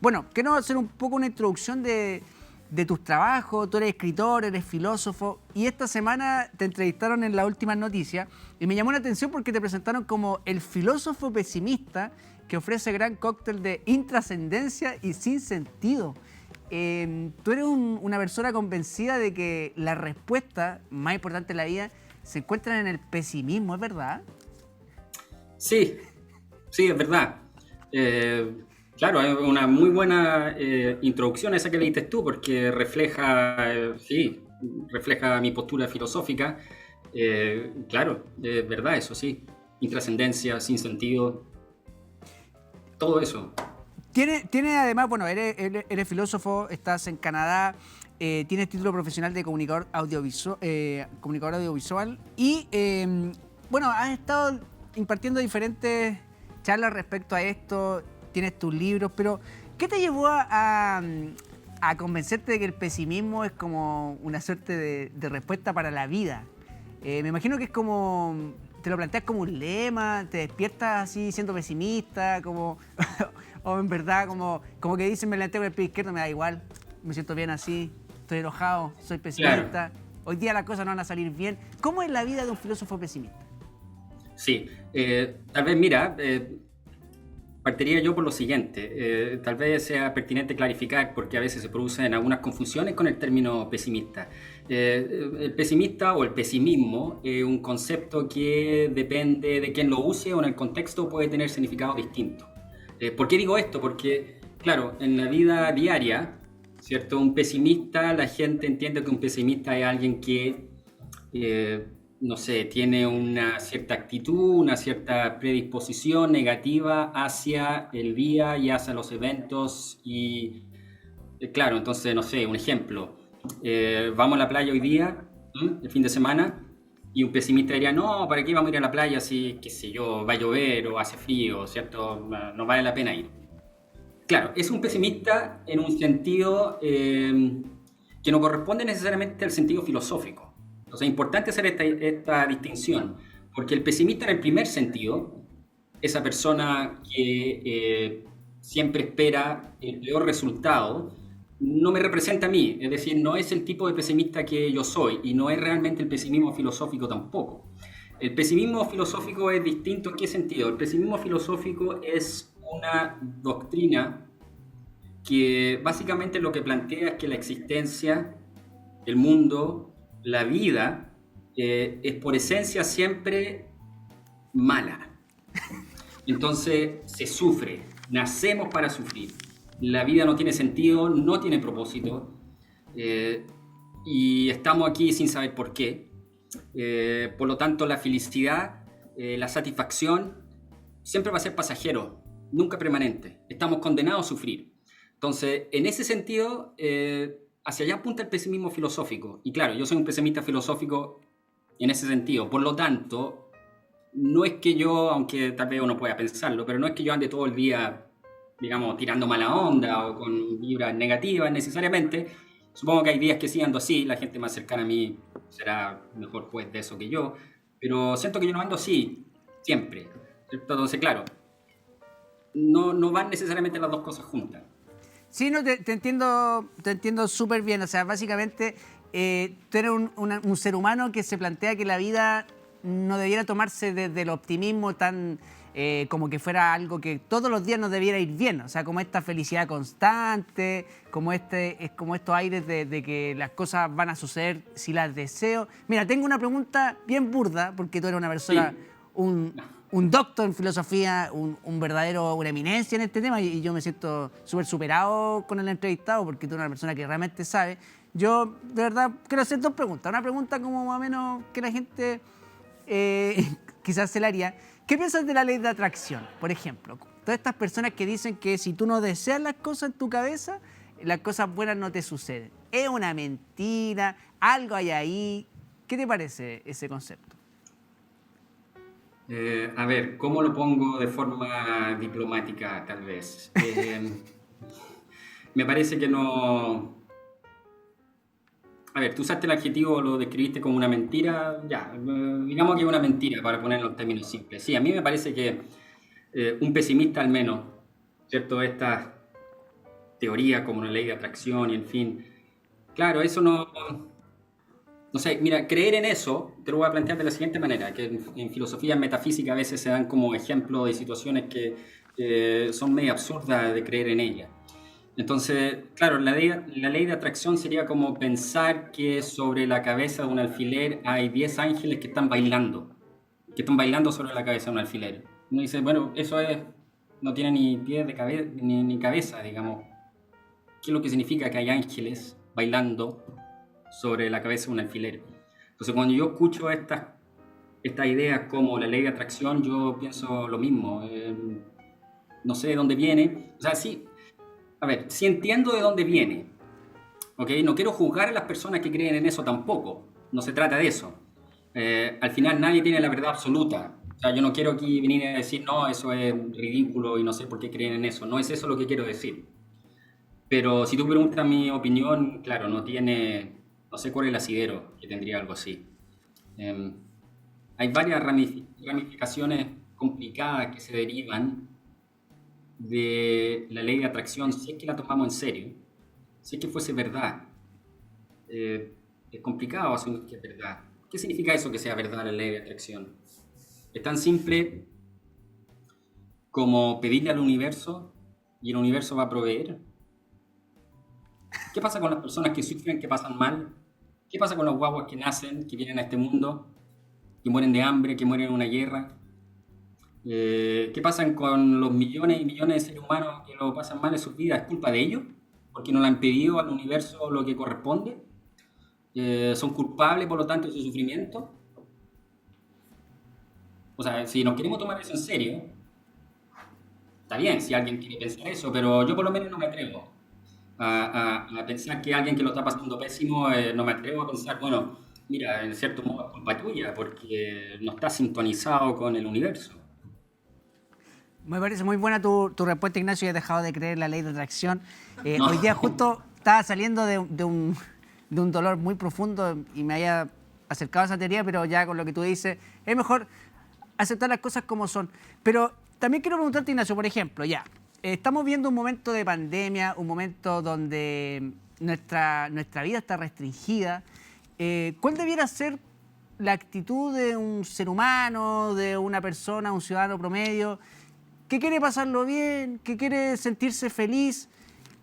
Bueno, quiero hacer un poco una introducción de tus trabajos. Tú eres escritor, eres filósofo y esta semana te entrevistaron en las últimas noticias y me llamó la atención porque te presentaron como el filósofo pesimista que ofrece gran cóctel de intrascendencia y sin sentido. Tú eres una persona convencida de que la respuesta más importante de la vida se encuentra en el pesimismo, ¿es verdad? Sí, sí, es verdad. Eh, claro, es una muy buena introducción esa que leíste tú, porque refleja, sí, refleja mi postura filosófica. Claro, es verdad, eso sí. Intrascendencia, sin sentido, todo eso. Tiene además, bueno, eres filósofo, estás en Canadá, tienes título profesional de comunicador audiovisual y, bueno, has estado impartiendo diferentes charlas respecto a esto, tienes tus libros, pero ¿qué te llevó a convencerte de que el pesimismo es como una suerte de respuesta para la vida? Me imagino que es como, te lo planteas como un lema, te despiertas así siendo pesimista, como, o en verdad como que dicen me levanté con el pie izquierdo, me da igual, me siento bien así, estoy enojado, soy Claro, pesimista, hoy día las cosas no van a salir bien. ¿Cómo es la vida de un filósofo pesimista? sí. Tal vez, mira, partiría yo por lo siguiente. Tal vez sea pertinente clarificar porque a veces se producen algunas confusiones con el término pesimista. El pesimista o el pesimismo es un concepto que depende de quién lo use o en el contexto puede tener significado distinto. ¿Por qué digo esto? Porque, claro, en la vida diaria, ¿cierto? Un pesimista, la gente entiende que un pesimista es alguien que eh, no sé, tiene una cierta actitud, una cierta predisposición negativa hacia el día y hacia los eventos y, claro, entonces, no sé, un ejemplo, vamos a la playa hoy día, el fin de semana, y un pesimista diría, no, ¿para qué vamos a ir a la playa si, qué sé yo, va a llover o hace frío, ¿cierto? No vale la pena ir. Claro, es un pesimista en un sentido que no corresponde necesariamente al sentido filosófico. Entonces es importante hacer esta distinción, porque el pesimista en el primer sentido, esa persona que siempre espera el peor resultado, no me representa a mí, es decir, no es el tipo de pesimista que yo soy y no es realmente el pesimismo filosófico tampoco. El pesimismo filosófico es distinto en qué sentido. El pesimismo filosófico es una doctrina que básicamente lo que plantea es que la existencia, el mundo, la vida, es por esencia siempre mala. Entonces se sufre, nacemos para sufrir. La vida no tiene sentido, no tiene propósito, eh, y estamos aquí sin saber por qué. Por lo tanto, la felicidad, la satisfacción, siempre va a ser pasajero, nunca permanente. Estamos condenados a sufrir. Entonces, en ese sentido, hacia allá apunta el pesimismo filosófico. Y claro, yo soy un pesimista filosófico en ese sentido. Por lo tanto, no es que yo, aunque tal vez uno pueda pensarlo, pero no es que yo ande todo el día, digamos, tirando mala onda o con vibras negativas necesariamente. Supongo que hay días que sí ando así, la gente más cercana a mí será mejor pues de eso que yo, pero siento que yo no ando así siempre. Entonces, claro, no van necesariamente las dos cosas juntas. Sí, no, te entiendo súper bien. O sea, básicamente, tú eres un ser humano que se plantea que la vida no debiera tomarse desde el optimismo tan como que fuera algo que todos los días nos debiera ir bien. O sea, como esta felicidad constante, como estos aires de que las cosas van a suceder si las deseo. Mira, tengo una pregunta bien burda, porque tú eres una persona, Sí, un, un doctor en filosofía, una eminencia en este tema y yo me siento súper superado con el entrevistado porque tú eres una persona que realmente sabe. Yo, de verdad, quiero hacer dos preguntas. Una pregunta como más o menos que la gente quizás se la haría. ¿Qué piensas de la ley de atracción? Por ejemplo, todas estas personas que dicen que si tú no deseas las cosas en tu cabeza, las cosas buenas no te suceden. ¿Es una mentira? ¿Algo hay ahí? ¿Qué te parece ese concepto? a ver, ¿cómo lo pongo de forma diplomática tal vez? Me parece que no. A ver, tú usaste el adjetivo, lo describiste como una mentira, ya, digamos que es una mentira para ponerlo en términos simples. Sí, a mí me parece que un pesimista al menos, ¿cierto? teoría como una ley de atracción y en fin. Claro, eso no sé, mira, creer en eso, te lo voy a plantear de la siguiente manera, que en filosofía, en metafísica a veces se dan como ejemplo de situaciones que son medio absurdas de creer en ellas. Entonces, claro, la ley de atracción sería como pensar que sobre la cabeza de un alfiler hay 10 ángeles que están bailando sobre la cabeza de un alfiler. Uno dice, bueno, no tiene ni pies de cabeza, ni cabeza, digamos. ¿Qué es lo que significa que hay ángeles bailando sobre la cabeza de un alfiler? Entonces, cuando yo escucho estas ideas como la ley de atracción, yo pienso lo mismo. No sé de dónde viene. O sea, sí, a ver, sí entiendo de dónde viene. ¿Ok? No quiero juzgar a las personas que creen en eso tampoco. No se trata de eso. Al final nadie tiene la verdad absoluta. O sea, yo no quiero aquí venir a decir, no, eso es ridículo y no sé por qué creen en eso. No es eso lo que quiero decir. Pero si tú preguntas mi opinión, claro, no sé cuál es el asidero que tendría algo así. Eh, Hay varias ramificaciones complicadas que se derivan de la ley de atracción, si es que la tomamos en serio, si es que fuese verdad. Es complicado asumir que es verdad. ¿Qué significa eso que sea verdad la ley de atracción? Es tan simple como pedirle al universo y el universo va a proveer. ¿Qué pasa con las personas que sufren, que pasan mal? ¿Qué pasa con los guaguas que nacen, que vienen a este mundo, que mueren de hambre, que mueren en una guerra? ¿Qué pasa con los millones y millones de seres humanos que lo pasan mal en sus vidas? ¿Es culpa de ellos? ¿Porque no le han pedido al universo lo que corresponde? ¿Son culpables, por lo tanto, de su sufrimiento? O sea, si nos queremos tomar eso en serio, está bien si alguien quiere pensar eso, pero yo por lo menos no me atrevo a pensar que alguien que lo está pasando pésimo, no me atrevo a pensar, bueno, mira, en cierto modo es culpa tuya, porque no estás sintonizado con el universo. Me parece muy buena tu respuesta, Ignacio, y has dejado de creer en la ley de atracción. No. Hoy día justo estaba saliendo de un dolor muy profundo y me había acercado a esa teoría, pero ya con lo que tú dices, es mejor aceptar las cosas como son. Pero también quiero preguntarte, Ignacio, por ejemplo, estamos viendo un momento de pandemia, un momento donde nuestra vida está restringida. ¿Cuál debiera ser la actitud de un ser humano, de una persona, un ciudadano promedio, que quiere pasarlo bien, que quiere sentirse feliz?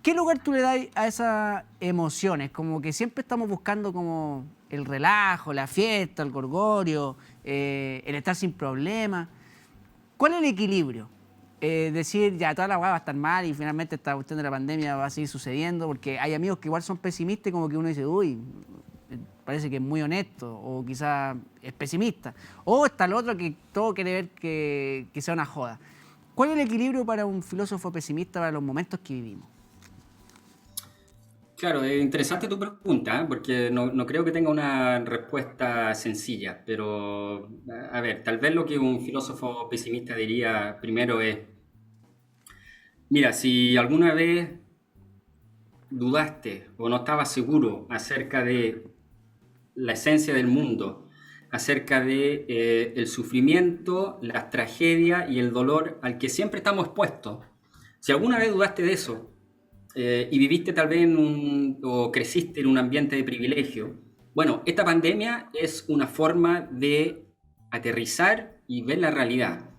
¿Qué lugar tú le das a esas emociones? Como que siempre estamos buscando como el relajo, la fiesta, el gorgorio, el estar sin problemas. ¿Cuál es el equilibrio? Decir, ya, toda la hueá va a estar mal y finalmente esta cuestión de la pandemia va a seguir sucediendo, porque hay amigos que igual son pesimistas y como que uno dice, uy, parece que es muy honesto, o quizá es pesimista. O está el otro que todo quiere ver que sea una joda. ¿Cuál es el equilibrio para un filósofo pesimista para los momentos que vivimos? Claro, es interesante tu pregunta, ¿eh? Porque no creo que tenga una respuesta sencilla, pero a ver, tal vez lo que un filósofo pesimista diría primero es, mira, si alguna vez dudaste o no estabas seguro acerca de la esencia del mundo, acerca de el sufrimiento, las tragedias y el dolor al que siempre estamos expuestos, si alguna vez dudaste de eso, y viviste tal vez o creciste en un ambiente de privilegio, bueno, esta pandemia es una forma de aterrizar y ver la realidad.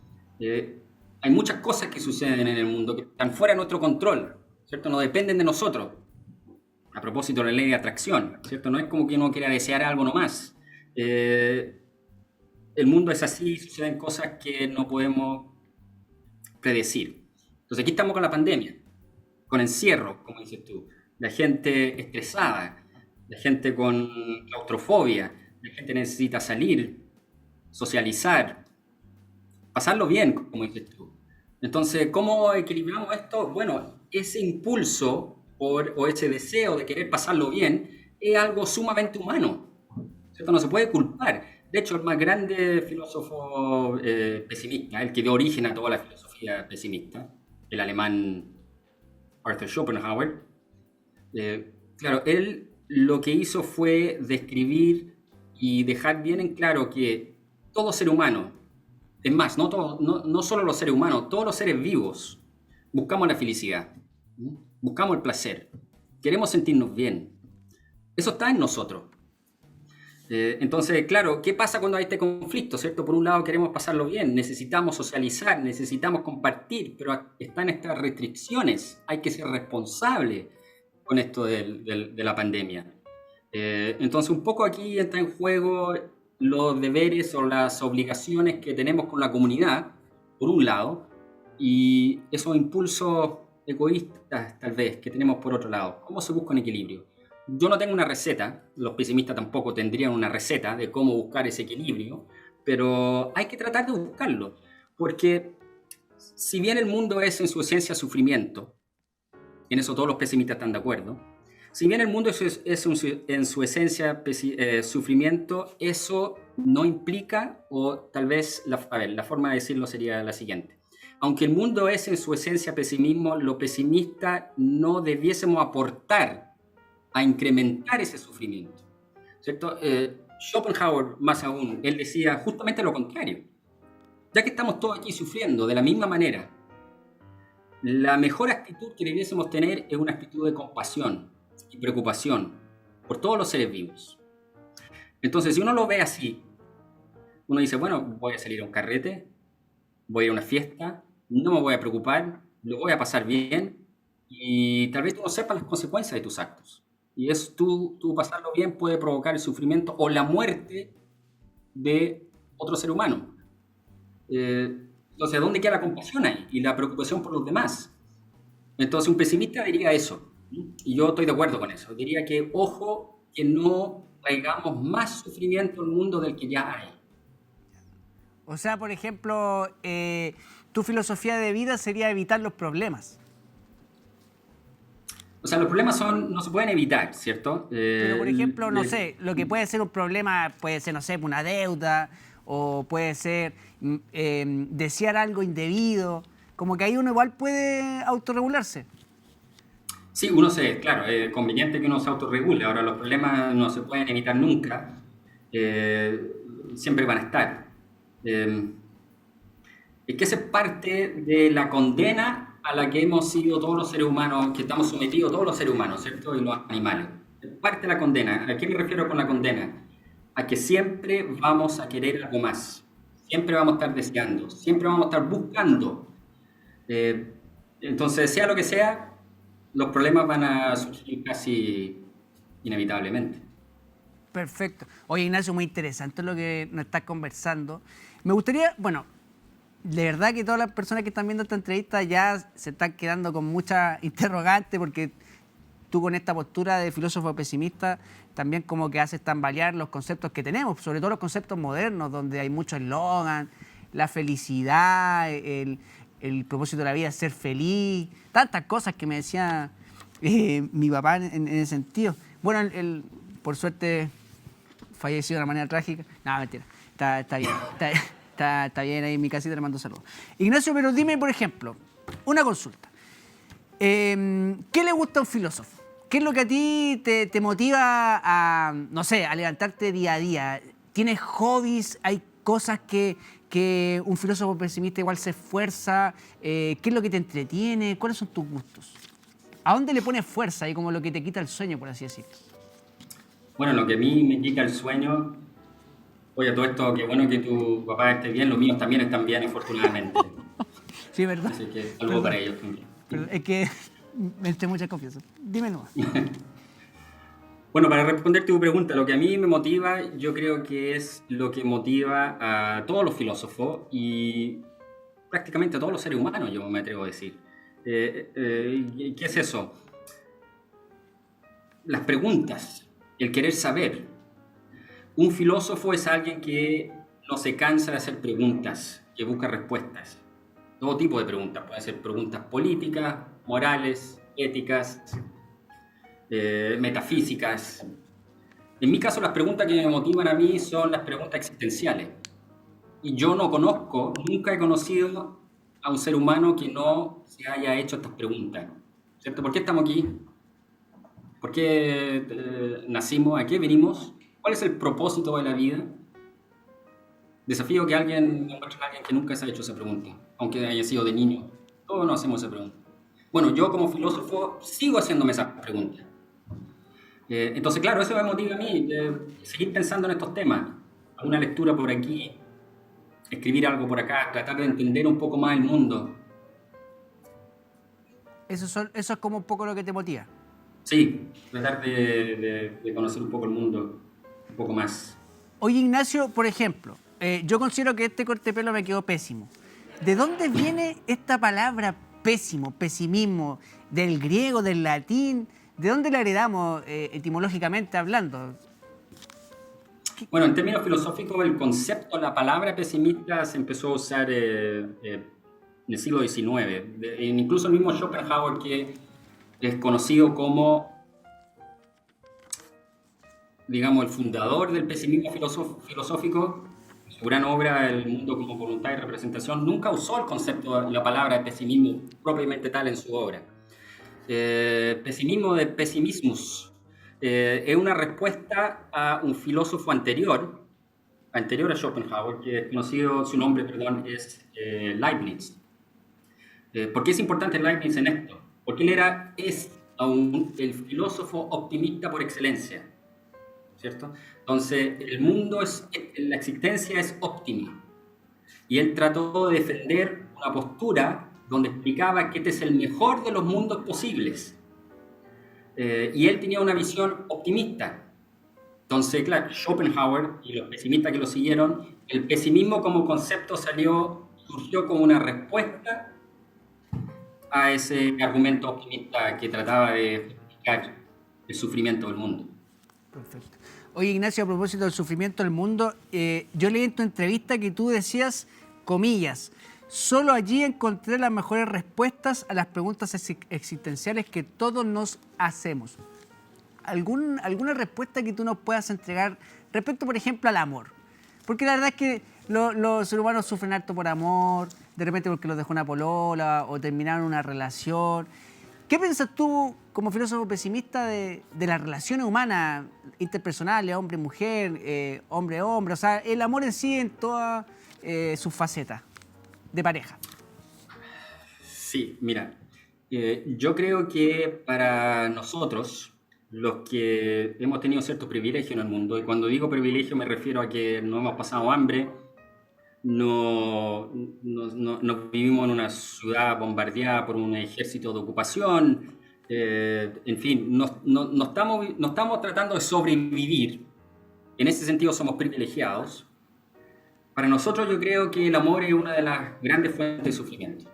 Hay muchas cosas que suceden en el mundo que están fuera de nuestro control, ¿cierto? No dependen de nosotros. A propósito de la ley de atracción, ¿cierto? No es como que uno quiera desear algo nomás. El mundo es así, suceden cosas que no podemos predecir. Entonces aquí estamos con la pandemia, con encierro, como dices tú, la gente estresada, la gente con claustrofobia, la gente necesita salir, socializar, pasarlo bien, como dices tú. Entonces, ¿cómo equilibramos esto? Bueno, ese impulso o ese deseo de querer pasarlo bien es algo sumamente humano, ¿cierto? No se puede culpar. De hecho, el más grande filósofo pesimista, el que dio origen a toda la filosofía pesimista, el alemán Arthur Schopenhauer, claro, él lo que hizo fue describir y dejar bien en claro que todo ser humano, es más, no solo los seres humanos, todos los seres vivos, buscamos la felicidad. Buscamos el placer, queremos sentirnos bien. Eso está en nosotros. Entonces, claro, ¿qué pasa cuando hay este conflicto, cierto? Por un lado queremos pasarlo bien, necesitamos socializar, necesitamos compartir, pero están estas restricciones, hay que ser responsable con esto de la pandemia. Entonces, un poco aquí entra en juego los deberes o las obligaciones que tenemos con la comunidad, por un lado, y esos impulsos egoístas, tal vez, que tenemos por otro lado. ¿Cómo se busca un equilibrio? Yo no tengo una receta, los pesimistas tampoco tendrían una receta de cómo buscar ese equilibrio, pero hay que tratar de buscarlo, porque si bien el mundo es en su esencia sufrimiento, en eso todos los pesimistas están de acuerdo, si bien el mundo en su esencia sufrimiento, eso no implica, o tal vez, la forma de decirlo sería la siguiente. Aunque el mundo es en su esencia pesimismo, los pesimistas no debiésemos aportar a incrementar ese sufrimiento, ¿cierto? Schopenhauer, más aún, él decía justamente lo contrario. Ya que estamos todos aquí sufriendo de la misma manera, la mejor actitud que debiésemos tener es una actitud de compasión y preocupación por todos los seres vivos. Entonces, si uno lo ve así, uno dice, bueno, voy a salir a un carrete, voy a ir a una fiesta, no me voy a preocupar, lo voy a pasar bien y tal vez tú no sepas las consecuencias de tus actos. Y es tú pasarlo bien puede provocar el sufrimiento o la muerte de otro ser humano. Entonces, ¿dónde queda la compasión ahí? Y la preocupación por los demás. Entonces, un pesimista diría eso. Y yo estoy de acuerdo con eso. Diría que, ojo, que no traigamos más sufrimiento al mundo del que ya hay. O sea, por ejemplo, tu filosofía de vida sería evitar los problemas. O sea, los problemas no se pueden evitar, ¿cierto? Pero, por ejemplo, no sé, lo que puede ser un problema puede ser, no sé, una deuda o puede ser desear algo indebido. Como que ahí uno igual puede autorregularse. Sí, claro, es conveniente que uno se autorregule. Ahora, los problemas no se pueden evitar nunca. Siempre van a estar. Es que esa es parte de la condena a la que hemos sido todos los seres humanos, que estamos sometidos todos los seres humanos, ¿cierto? Y los animales. Es parte de la condena. ¿A qué me refiero con la condena? A que siempre vamos a querer algo más. Siempre vamos a estar deseando. Siempre vamos a estar buscando. Entonces, sea lo que sea, los problemas van a surgir casi inevitablemente. Perfecto. Oye, Ignacio, muy interesante lo que nos estás conversando. Me gustaría, bueno, de verdad que todas las personas que están viendo esta entrevista ya se están quedando con muchas interrogantes porque tú con esta postura de filósofo pesimista también como que haces tambalear los conceptos que tenemos, sobre todo los conceptos modernos, donde hay mucho eslogan, la felicidad, el propósito de la vida es ser feliz, tantas cosas que me decía mi papá en ese sentido. Bueno, por suerte falleció de una manera trágica. No, mentira, está bien, está bien ahí en mi casita, le mando saludos. Ignacio, pero dime, por ejemplo, una consulta. ¿Qué le gusta a un filósofo? ¿Qué es lo que a ti te motiva a, no sé, a levantarte día a día? ¿Tienes hobbies? ¿Hay cosas que un filósofo pesimista igual se esfuerza? ¿Qué es lo que te entretiene? ¿Cuáles son tus gustos? ¿A dónde le pones fuerza y como lo que te quita el sueño, por así decirlo? Bueno, lo que a mí me quita el sueño, oye, todo esto, qué bueno que tu papá esté bien, los míos también están bien, afortunadamente. Sí, ¿verdad? Así que algo para ellos también. Pero es que me eché mucha confianza. Dime nomás. Bueno, para responder tu pregunta, lo que a mí me motiva, yo creo que es lo que motiva a todos los filósofos y prácticamente a todos los seres humanos, yo me atrevo a decir. ¿Qué es eso? Las preguntas, el querer saber. Un filósofo es alguien que no se cansa de hacer preguntas, que busca respuestas. Todo tipo de preguntas. Pueden ser preguntas políticas, morales, éticas, metafísicas. En mi caso, las preguntas que me motivan a mí son las preguntas existenciales. Y yo nunca he conocido a un ser humano que no se haya hecho estas preguntas. ¿Cierto? ¿Por qué estamos aquí? ¿Por qué nacimos? ¿A qué venimos? ¿Cuál es el propósito de la vida? Desafío que encuentre a alguien que nunca se ha hecho esa pregunta, aunque haya sido de niño. Todos nos hacemos esa pregunta. Bueno, yo como filósofo sigo haciéndome esas preguntas. Entonces, claro, eso me motiva a mí, seguir pensando en estos temas. Una lectura por aquí, escribir algo por acá, tratar de entender un poco más el mundo. Eso es como un poco lo que te motiva. Sí, tratar de conocer un poco el mundo, un poco más. Oye, Ignacio, por ejemplo, yo considero que este corte de pelo me quedó pésimo. ¿De dónde viene esta palabra pésimo, pesimismo? ¿Del griego, del latín? ¿De dónde la heredamos etimológicamente hablando? Bueno, en términos filosóficos, el concepto, la palabra pesimista se empezó a usar en el siglo XIX. Incluso el mismo Schopenhauer, que es conocido como, digamos, el fundador del pesimismo filosófico, su gran obra, El mundo como voluntad y representación, nunca usó el concepto, la palabra pesimismo propiamente tal en su obra. Pesimismo de pessimismus es una respuesta a un filósofo anterior a Schopenhauer, que es conocido, su nombre, perdón, es Leibniz. ¿Por qué es importante Leibniz en esto? Porque él es aún el filósofo optimista por excelencia, ¿cierto? Entonces, la existencia es óptima. Y él trató de defender una postura donde explicaba que este es el mejor de los mundos posibles. Y él tenía una visión optimista. Entonces, claro, Schopenhauer y los pesimistas que lo siguieron, el pesimismo como concepto surgió como una respuesta a ese argumento optimista que trataba de justificar el sufrimiento del mundo. Perfecto. Oye, Ignacio, a propósito del sufrimiento del mundo, yo leí en tu entrevista que tú decías, comillas, solo allí encontré las mejores respuestas a las preguntas existenciales que todos nos hacemos. ¿Alguna respuesta que tú nos puedas entregar respecto, por ejemplo, al amor? Porque la verdad es que los seres humanos sufren harto por amor, de repente porque los dejó una polola o terminaron una relación. ¿Qué piensas tú, como filósofo pesimista, de las relaciones humanas, interpersonales, hombre-mujer, hombre-hombre? O sea, el amor en sí en todas sus facetas de pareja. Sí, mira, yo creo que para nosotros, los que hemos tenido cierto privilegio en el mundo, y cuando digo privilegio me refiero a que no hemos pasado hambre, no vivimos en una ciudad bombardeada por un ejército de ocupación, en fin, no estamos tratando de sobrevivir, en ese sentido somos privilegiados. Para nosotros yo creo que el amor es una de las grandes fuentes de sufrimiento.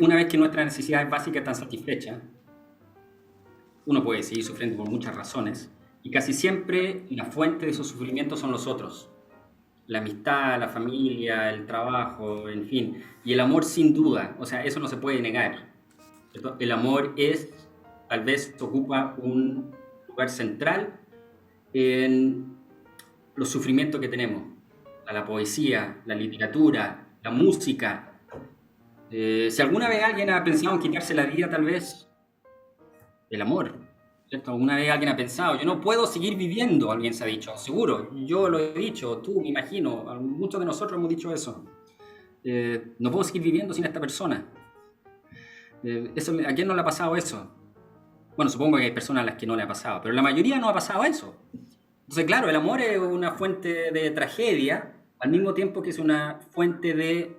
Una vez que nuestras necesidades básicas están satisfechas, uno puede seguir sufriendo por muchas razones, y casi siempre la fuente de esos sufrimientos son los otros. La amistad, la familia, el trabajo, en fin. Y el amor sin duda, o sea, eso no se puede negar, ¿cierto? El amor tal vez ocupa un lugar central en los sufrimientos que tenemos. La poesía, la literatura, la música. Si alguna vez alguien ha pensado en quitarse la vida, tal vez el amor, ¿cierto? Alguna vez alguien ha pensado, yo no puedo seguir viviendo, alguien se ha dicho, seguro, yo lo he dicho, tú, me imagino, muchos de nosotros hemos dicho eso. No puedo seguir viviendo sin esta persona. ¿A quién no le ha pasado eso? Bueno, supongo que hay personas a las que no le ha pasado, pero la mayoría no ha pasado eso. Entonces, claro, el amor es una fuente de tragedia, al mismo tiempo que es una fuente de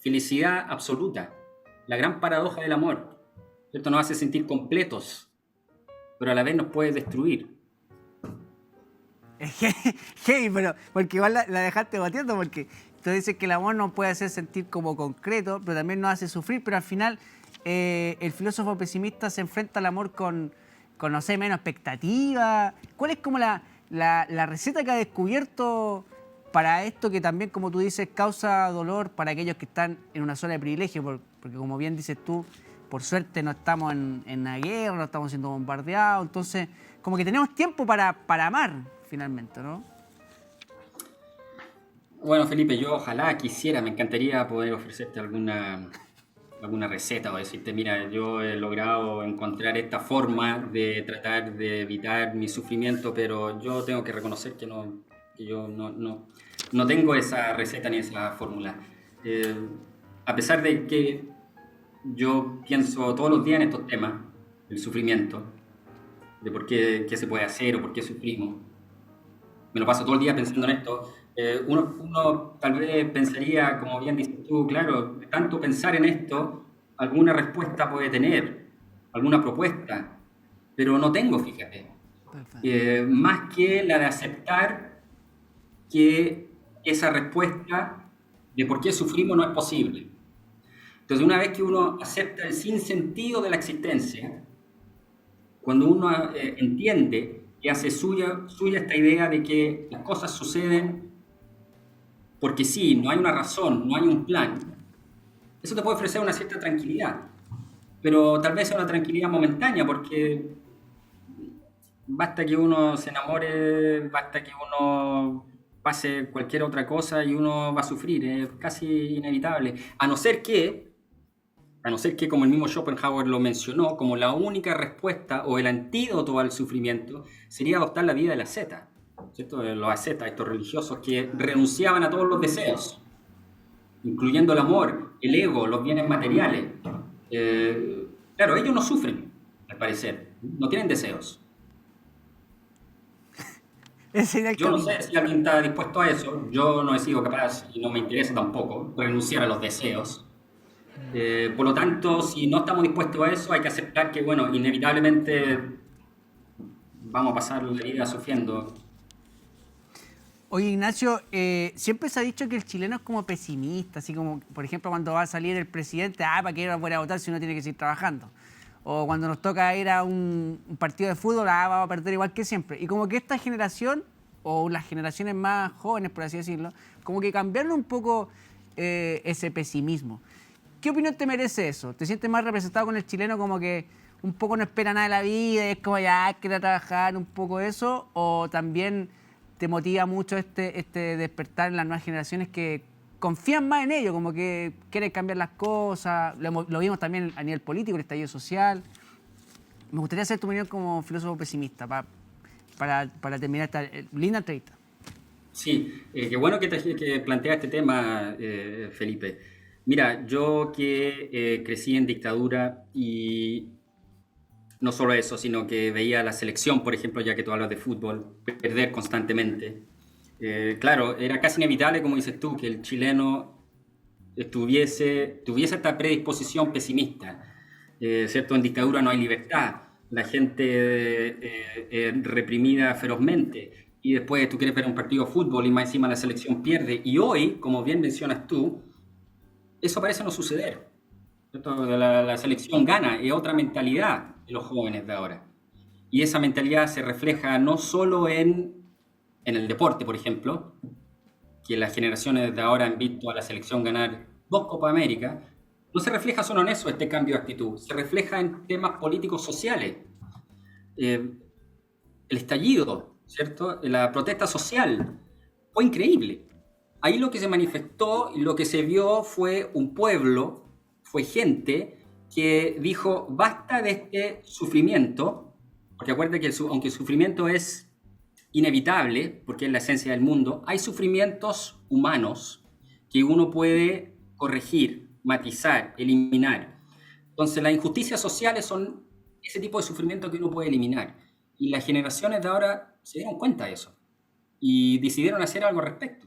felicidad absoluta. La gran paradoja del amor, ¿cierto? Nos hace sentir completos, pero a la vez nos puede destruir. Hey, pero porque igual la dejaste bateando, porque tú dices que el amor nos puede hacer sentir como concreto, pero también nos hace sufrir, pero al final el filósofo pesimista se enfrenta al amor con no sé, menos expectativa. ¿Cuál es como la receta que ha descubierto para esto que también, como tú dices, causa dolor para aquellos que están en una zona de privilegio? Porque como bien dices tú, por suerte no estamos en una guerra, no estamos siendo bombardeados, entonces como que tenemos tiempo para amar finalmente, ¿no? Bueno, Felipe, yo ojalá quisiera, me encantaría poder ofrecerte alguna receta o decirte, mira, yo he logrado encontrar esta forma de tratar de evitar mi sufrimiento, pero yo tengo que reconocer que yo no tengo esa receta ni esa fórmula. A pesar de que yo pienso todos los días en estos temas, el sufrimiento, de por qué se puede hacer o por qué sufrimos. Me lo paso todo el día pensando en esto. Uno tal vez pensaría, como bien dices tú, claro, de tanto pensar en esto, alguna respuesta puede tener, alguna propuesta, pero no tengo, fíjate. Más que la de aceptar que esa respuesta de por qué sufrimos no es posible. Entonces, una vez que uno acepta el sinsentido de la existencia, cuando uno entiende y hace suya esta idea de que las cosas suceden porque sí, no hay una razón, no hay un plan, eso te puede ofrecer una cierta tranquilidad, pero tal vez sea una tranquilidad momentánea porque basta que uno se enamore, basta que uno pase cualquier otra cosa y uno va a sufrir, es casi inevitable, a no ser que, como el mismo Schopenhauer lo mencionó, como la única respuesta o el antídoto al sufrimiento sería adoptar la vida de la asceta, ¿cierto? Los ascetas, estos religiosos que renunciaban a todos los deseos, incluyendo el amor, el ego, los bienes materiales. Claro, ellos no sufren, al parecer, no tienen deseos. Yo no sé si alguien está dispuesto a eso, yo no he sido capaz y no me interesa tampoco renunciar a los deseos. Por lo tanto, si no estamos dispuestos a eso, hay que aceptar que, bueno, inevitablemente vamos a pasar la vida sufriendo. Oye, Ignacio, siempre se ha dicho que el chileno es como pesimista, así como, por ejemplo, cuando va a salir el presidente, ¿para qué va a votar si uno tiene que seguir trabajando? O cuando nos toca ir a un partido de fútbol, vamos a perder igual que siempre. Y como que esta generación, o las generaciones más jóvenes, por así decirlo, como que cambiaron un poco ese pesimismo. ¿Qué opinión te merece eso? ¿Te sientes más representado con el chileno como que un poco no espera nada de la vida y es como ya quiere trabajar, un poco eso? ¿O también te motiva mucho este despertar en las nuevas generaciones que confían más en ello, como que quieren cambiar las cosas? Lo vimos también a nivel político, el estallido social. Me gustaría hacer tu opinión como filósofo pesimista para terminar esta linda entrevista. Sí, qué bueno que planteas este tema, Felipe. Mira, yo que crecí en dictadura y no solo eso, sino que veía la selección, por ejemplo, ya que tú hablas de fútbol, perder constantemente. Claro, era casi inevitable, como dices tú, que el chileno tuviese esta predisposición pesimista. ¿Cierto? En dictadura no hay libertad, la gente reprimida ferozmente, y después tú quieres ver un partido de fútbol y más encima la selección pierde. Y hoy, como bien mencionas tú, eso parece no suceder. La selección gana, es otra mentalidad de los jóvenes de ahora. Y esa mentalidad se refleja no solo en el deporte, por ejemplo, que las generaciones de ahora han visto a la selección ganar 2 Copas América, no se refleja solo en eso este cambio de actitud, se refleja en temas políticos sociales. El estallido, ¿cierto? La protesta social fue increíble. Ahí lo que se manifestó y lo que se vio fue un pueblo, fue gente que dijo basta de este sufrimiento, porque acuérdate que aunque el sufrimiento es inevitable, porque es la esencia del mundo, hay sufrimientos humanos que uno puede corregir, matizar, eliminar. Entonces las injusticias sociales son ese tipo de sufrimiento que uno puede eliminar. Y las generaciones de ahora se dieron cuenta de eso y decidieron hacer algo al respecto.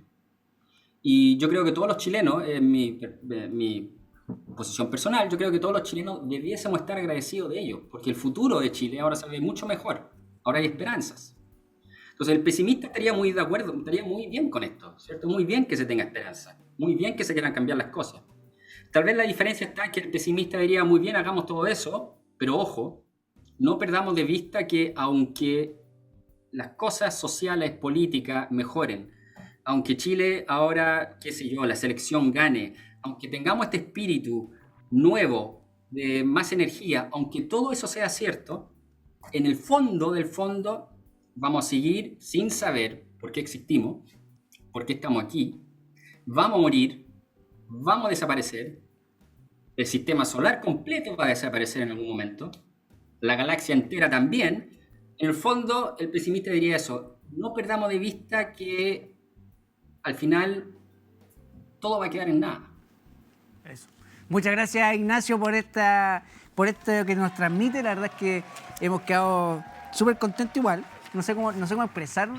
Y yo creo que todos los chilenos, en mi posición personal, yo creo que todos los chilenos debiésemos estar agradecidos de ello, porque el futuro de Chile ahora se ve mucho mejor, ahora hay esperanzas. Entonces el pesimista estaría muy de acuerdo, estaría muy bien con esto, ¿cierto? Muy bien que se tenga esperanza, muy bien que se quieran cambiar las cosas. Tal vez la diferencia está en que el pesimista diría, muy bien, hagamos todo eso, pero ojo, no perdamos de vista que aunque las cosas sociales, políticas mejoren, aunque Chile ahora, qué sé yo, la selección gane, aunque tengamos este espíritu nuevo, de más energía, aunque todo eso sea cierto, en el fondo del fondo vamos a seguir sin saber por qué existimos, por qué estamos aquí, vamos a morir, vamos a desaparecer, el sistema solar completo va a desaparecer en algún momento, la galaxia entera también. En el fondo, el pesimista diría eso, no perdamos de vista que al final todo va a quedar en nada. Eso. Muchas gracias, Ignacio, por esto que nos transmite. La verdad es que hemos quedado súper contentos igual. No sé cómo expresar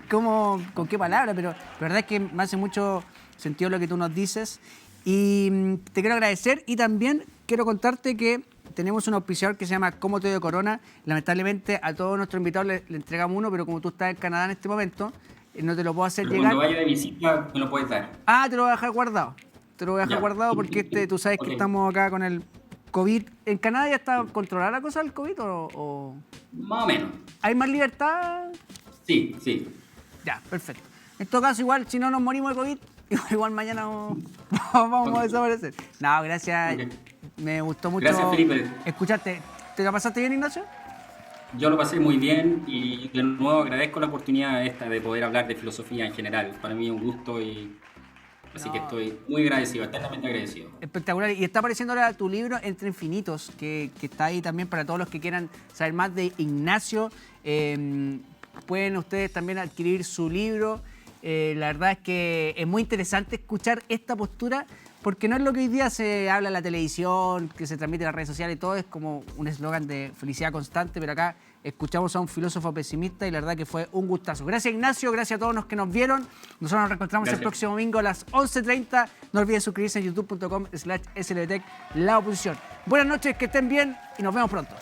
con qué palabra, pero la verdad es que me hace mucho sentido lo que tú nos dices. Y te quiero agradecer y también quiero contarte que tenemos un auspiciador que se llama Cómo Te Dio Corona. Lamentablemente a todos nuestros invitados le entregamos uno, pero como tú estás en Canadá en este momento, no te lo puedo hacer pero llegar. Cuando vaya de visita me lo puedes dar. Ah, te lo voy a dejar guardado. Te lo voy a dejar Ya. guardado porque tú sabes que estamos acá con el COVID. ¿En Canadá ya está controlada la cosa del COVID o Más o menos. hay más libertad? Sí, sí. Ya, perfecto. En todo caso, igual, si no nos morimos de COVID, igual mañana vamos a desaparecer. No, gracias. Ok. Me gustó mucho Gracias, Felipe. escucharte. ¿Te la pasaste bien, Ignacio? Yo lo pasé muy bien y de nuevo agradezco la oportunidad esta de poder hablar de filosofía en general. Para mí es un gusto y así que estoy muy agradecido, eternamente agradecido. Espectacular. Y está apareciendo ahora tu libro Entre Infinitos, que está ahí también para todos los que quieran saber más de Ignacio. Pueden ustedes también adquirir su libro. La verdad es que es muy interesante escuchar esta postura, porque no es lo que hoy día se habla en la televisión, que se transmite en las redes sociales y todo, es como un eslogan de felicidad constante, pero acá escuchamos a un filósofo pesimista y la verdad que fue un gustazo. Gracias, Ignacio, gracias a todos los que nos vieron. Nosotros nos reencontramos el próximo domingo a las 11:30. No olviden suscribirse en youtube.com/slbtech, La Oposición. Buenas noches, que estén bien y nos vemos pronto.